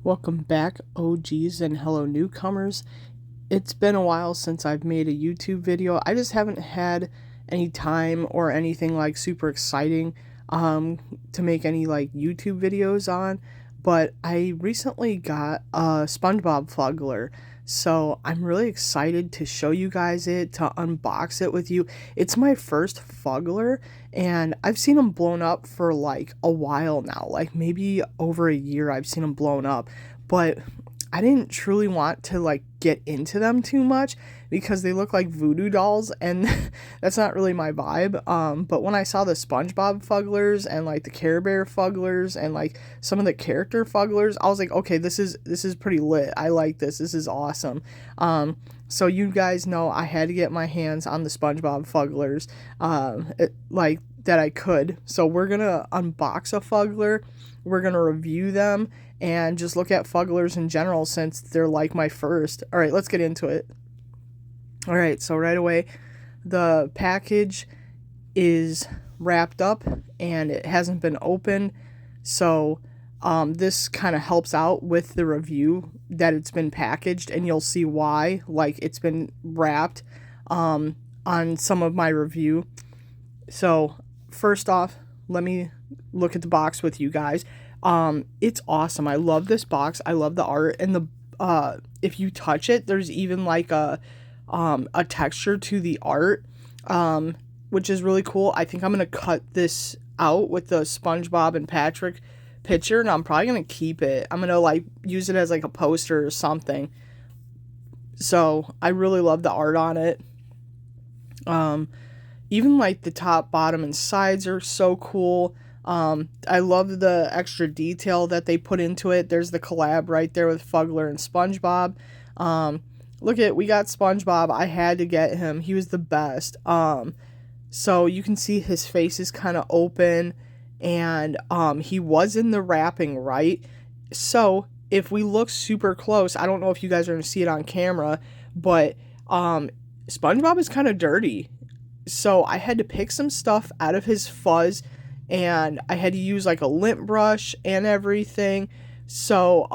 Welcome back, OGs, and hello, newcomers. It's been a while since I've made a YouTube video. I just haven't had any time or anything like super exciting to make any like YouTube videos on. But I recently got a SpongeBob FUGGLER, so I'm really excited to show you guys it, to unbox it with you. It's my first FUGGLER, and I've seen them blown up for like a while now, like maybe over a year I've seen them blown up, but I didn't truly want to like get into them too much because they look like voodoo dolls, and that's not really my vibe. But when I saw the SpongeBob FUGGLERs and like the Care Bear FUGGLERs and like some of the character FUGGLERs, I was like, okay, this is pretty lit. I like this. This is awesome. So you guys know I had to get my hands on the SpongeBob FUGGLERs, like that I could. So we're gonna unbox a FUGGLER. We're gonna review them and just look at FUGGLERs in general since they're like my first. All right, let's get into it. All right, so right away, the package is wrapped up and it hasn't been opened. So this kind of helps out with the review that it's been packaged, and you'll see why, like it's been wrapped on some of my review. So first off, let me look at the box with you guys. It's awesome. I love this box. I love the art, and the if you touch it, there's even like a texture to the art, which is really cool. I think I'm gonna cut this out with the SpongeBob and Patrick picture, and I'm probably gonna keep it. I'm gonna like use it as like a poster or something. So I really love the art on it. Even like the top, bottom, and sides are so cool. I love the extra detail that they put into it. There's the collab right there with FUGGLER and SpongeBob. Look at, we got SpongeBob. I had to get him. He was the best. So you can see his face is kind of open, and he was in the wrapping, right? So if we look super close, I don't know if you guys are going to see it on camera, but SpongeBob is kind of dirty. So I had to pick some stuff out of his fuzz, and I had to use like a lint brush and everything. So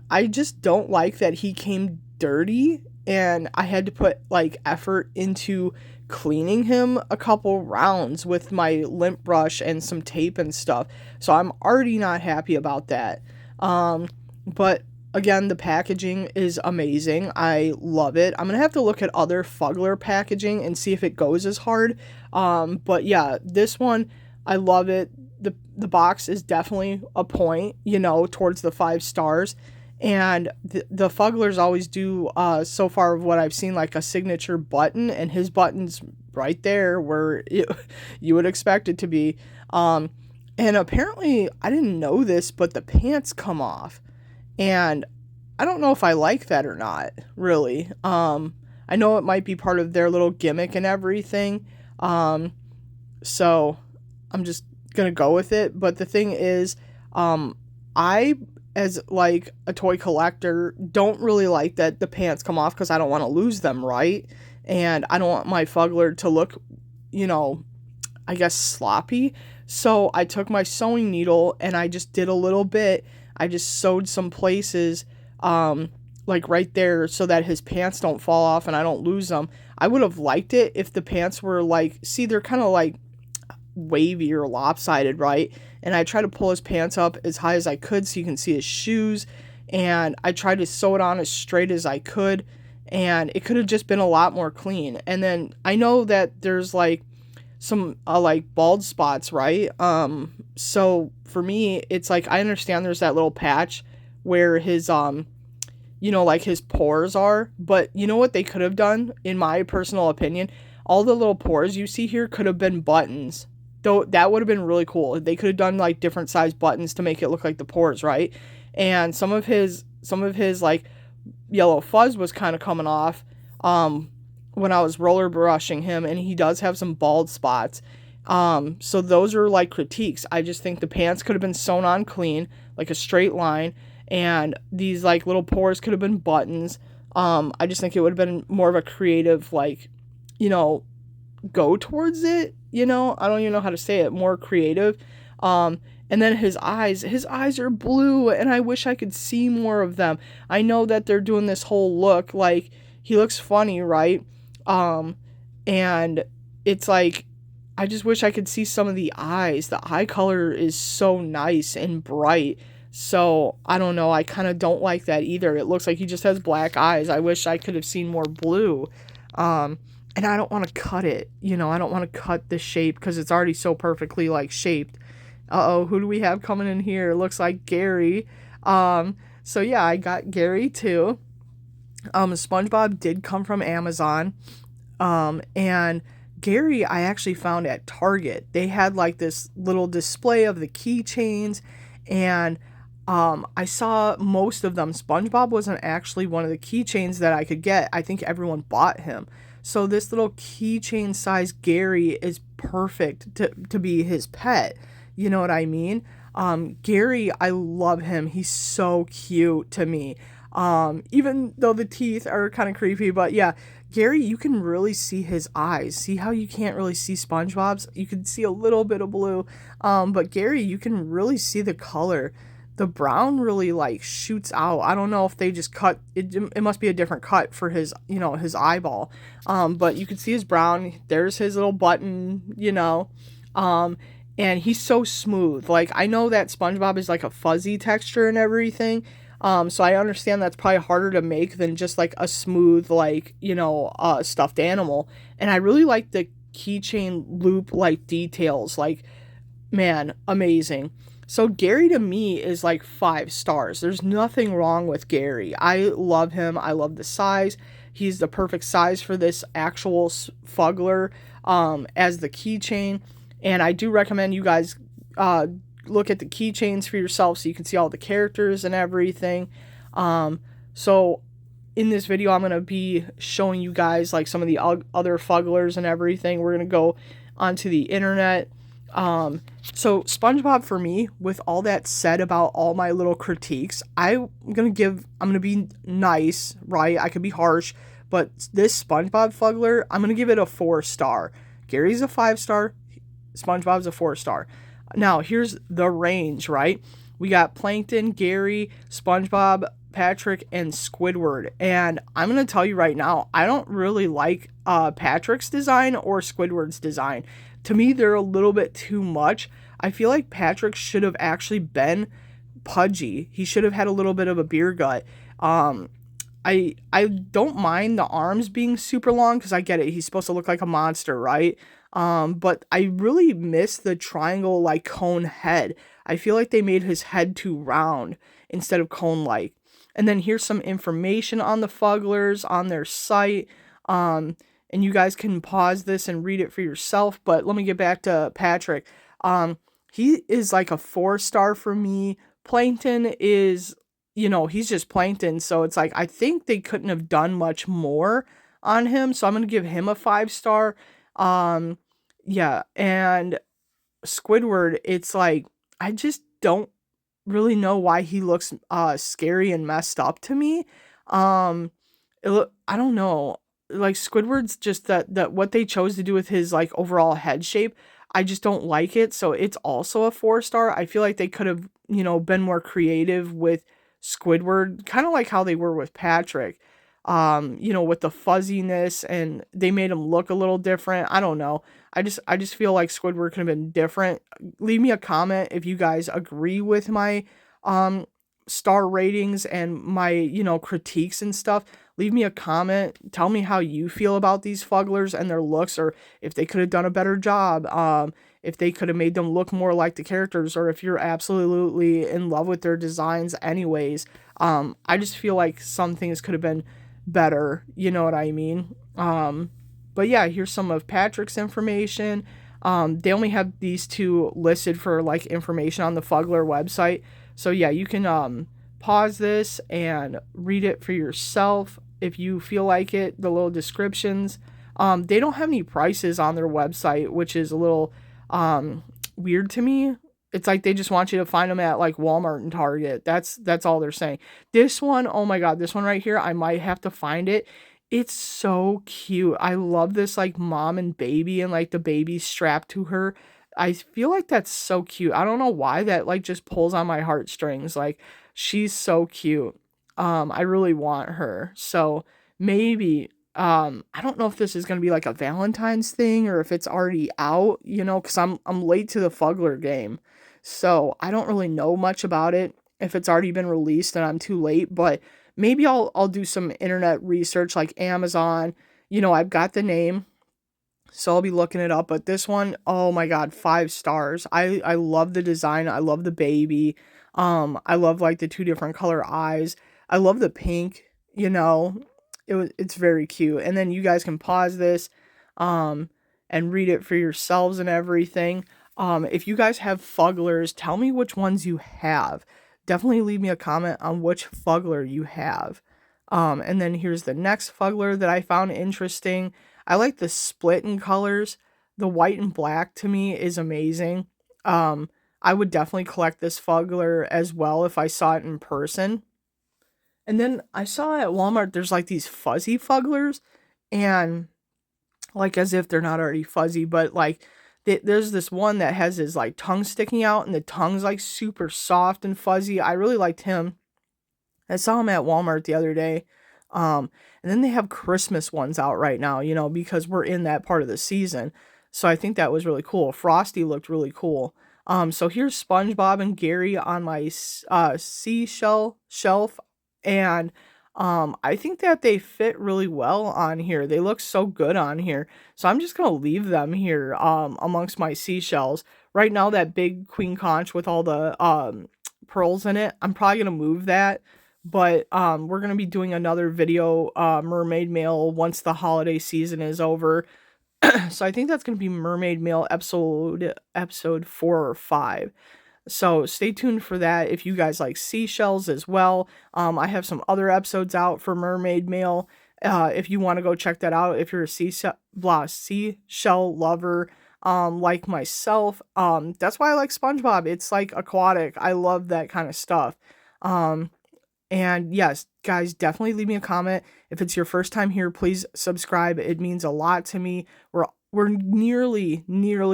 I just don't like that he came dirty, and I had to put like effort into cleaning him a couple rounds with my lint brush and some tape and stuff. So I'm already not happy about that. But again, the packaging is amazing. I love it. I'm gonna have to look at other FUGGLER packaging and see if it goes as hard. But yeah, this one, I love it. The box is definitely a point, towards the 5 stars. And the FUGGLERs always do, so far of what I've seen, like a signature button, and his button's right there where you would expect it to be. And apparently, I didn't know this, but the pants come off. And I don't know if I like that or not, really. I know it might be part of their little gimmick and everything. So I'm just gonna go with it. But the thing is, I, as like a toy collector, don't really like that the pants come off because I don't want to lose them, right? And I don't want my FUGGLER to look, I guess sloppy. So I took my sewing needle and I just did a little bit. I just sewed some places, like right there, so that his pants don't fall off and I don't lose them. I would have liked it if the pants were like, see, they're kind of like wavy or lopsided, right? And I tried to pull his pants up as high as I could so you can see his shoes, and I tried to sew it on as straight as I could, and it could have just been a lot more clean. And then I know that there's like some like bald spots, right? So for me, it's like, I understand there's that little patch where his like his pores are, but you know what they could have done, in my personal opinion? All the little pores you see here could have been buttons. Though that would have been really cool. They could have done like different size buttons to make it look like the pores, right? And some of his like yellow fuzz was kind of coming off when I was roller brushing him, and he does have some bald spots. So those are like critiques. I just think the pants could have been sewn on clean, like a straight line, and these like little pores could have been buttons. I just think it would have been more of a creative, like, go towards it, I don't even know how to say it, more creative. And then his eyes are blue, and I wish I could see more of them. I know that they're doing this whole look, like, he looks funny, right? Um, and it's like, I just wish I could see some of the eyes. The eye color is so nice and bright. So, I don't know, I kind of don't like that either. It looks like he just has black eyes. I wish I could have seen more blue. Um, and I don't want to cut it. I don't want to cut the shape because it's already so perfectly, like, shaped. Uh-oh, who do we have coming in here? Looks like Gary. So yeah, I got Gary too. SpongeBob did come from Amazon. And Gary I actually found at Target. They had like this little display of the keychains, and I saw most of them. SpongeBob wasn't actually one of the keychains that I could get. I think everyone bought him. So this little keychain size Gary is perfect to be his pet. You know what I mean? Gary, I love him. He's so cute to me. Even though the teeth are kind of creepy, but yeah, Gary, you can really see his eyes. See how you can't really see SpongeBob's? You can see a little bit of blue. But Gary, you can really see the color. The brown really like shoots out. I don't know if they just cut it. It must be a different cut for his, his eyeball. But you can see his brown. There's his little button. And he's so smooth. Like, I know that SpongeBob is like a fuzzy texture and everything. So I understand that's probably harder to make than just like a smooth, like, stuffed animal. And I really like the keychain loop like details. Like, man, amazing. So Gary to me is like 5 stars. There's nothing wrong with Gary. I love him. I love the size. He's the perfect size for this actual Fuggler as the keychain. And I do recommend you guys look at the keychains for yourself so you can see all the characters and everything. So in this video, I'm going to be showing you guys like some of the other Fugglers and everything. We're going to go onto the internet. So SpongeBob, for me, with all that said about all my little critiques, I'm going to be nice, right? I could be harsh, but this SpongeBob Fuggler, I'm going to give it a 4 star. Gary's a 5 star. SpongeBob's a 4 star. Now, here's the range, right? We got Plankton, Gary, SpongeBob, Patrick, and Squidward. And I'm going to tell you right now, I don't really like Patrick's design or Squidward's design. To me, they're a little bit too much. I feel like Patrick should have actually been pudgy. He should have had a little bit of a beer gut. I don't mind the arms being super long because I get it. He's supposed to look like a monster, right? But I really miss the triangle like cone head. I feel like they made his head too round instead of cone-like. And then here's some information on the Fugglers on their site. And you guys can pause this and read it for yourself. But let me get back to Patrick. He is like a 4 star for me. Plankton is, he's just Plankton. So it's like, I think they couldn't have done much more on him. So I'm going to give him a 5 star. Yeah, and Squidward, it's like, I just don't really know why he looks scary and messed up to me. I don't know. Like, Squidward's just that what they chose to do with his like overall head shape, I just don't like it. So it's also a 4 star. I feel like they could have, been more creative with Squidward, kind of like how they were with Patrick. With the fuzziness, and they made him look a little different. I don't know. I just feel like Squidward could have been different. Leave me a comment if you guys agree with my star ratings and my, critiques and stuff. Leave me a comment. Tell me how you feel about these Fugglers and their looks, or if they could have done a better job. If they could have made them look more like the characters, or if you're absolutely in love with their designs anyways. I just feel like some things could have been better, you know what I mean? But yeah, here's some of Patrick's information. They only have these 2 listed for like information on the Fuggler website. So yeah, you can pause this and read it for yourself if you feel like it, the little descriptions. They don't have any prices on their website, which is a little weird to me. It's like they just want you to find them at like Walmart and Target. That's all they're saying. This one, oh my god, this one right here, I might have to find it. It's so cute. I love this like mom and baby, and like the baby strapped to her. I feel like that's so cute. I don't know why that like just pulls on my heartstrings. Like she's so cute. I really want her. So maybe I don't know if this is going to be like a Valentine's thing or if it's already out, cuz I'm late to the Fuggler game. So I don't really know much about it if it's already been released and I'm too late, but maybe I'll do some internet research like Amazon. I've got the name, so I'll be looking it up. But this one, oh my god, 5 stars. I love the design. I love the baby. I love like the two different color eyes. I love the pink. It's very cute. And then you guys can pause this, um, and read it for yourselves and everything. If you guys have Fugglers, tell me which ones you have. Definitely leave me a comment on which Fuggler you have. And then here's the next Fuggler that I found interesting. I like the split in colors. The white and black to me is amazing. I would definitely collect this Fuggler as well if I saw it in person. And then I saw at Walmart there's like these fuzzy Fugglers, and like as if they're not already fuzzy, but like there's this one that has his like tongue sticking out, and the tongue's like super soft and fuzzy. I really liked him. I saw him at Walmart the other day. And then they have Christmas ones out right now, because we're in that part of the season. So I think that was really cool. Frosty looked really cool. So here's SpongeBob and Gary on my seashell shelf. And I think that they fit really well on here. They look so good on here. So I'm just going to leave them here amongst my seashells. Right now, that big queen conch with all the pearls in it, I'm probably going to move that. But we're going to be doing another video, Mermaid Mail, once the holiday season is over. So I think that's going to be Mermaid Mail episode 4 or 5. So stay tuned for that if you guys like seashells as well. I have some other episodes out for Mermaid Mail. If you want to go check that out, if you're a seashell lover, like myself, that's why I like SpongeBob. It's like aquatic. I love that kind of stuff. And yes, guys, definitely leave me a comment. If it's your first time here, please subscribe. It means a lot to me. We're nearly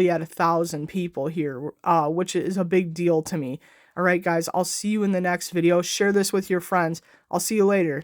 at 1,000 people here, which is a big deal to me. All right, guys, I'll see you in the next video. Share this with your friends. I'll see you later.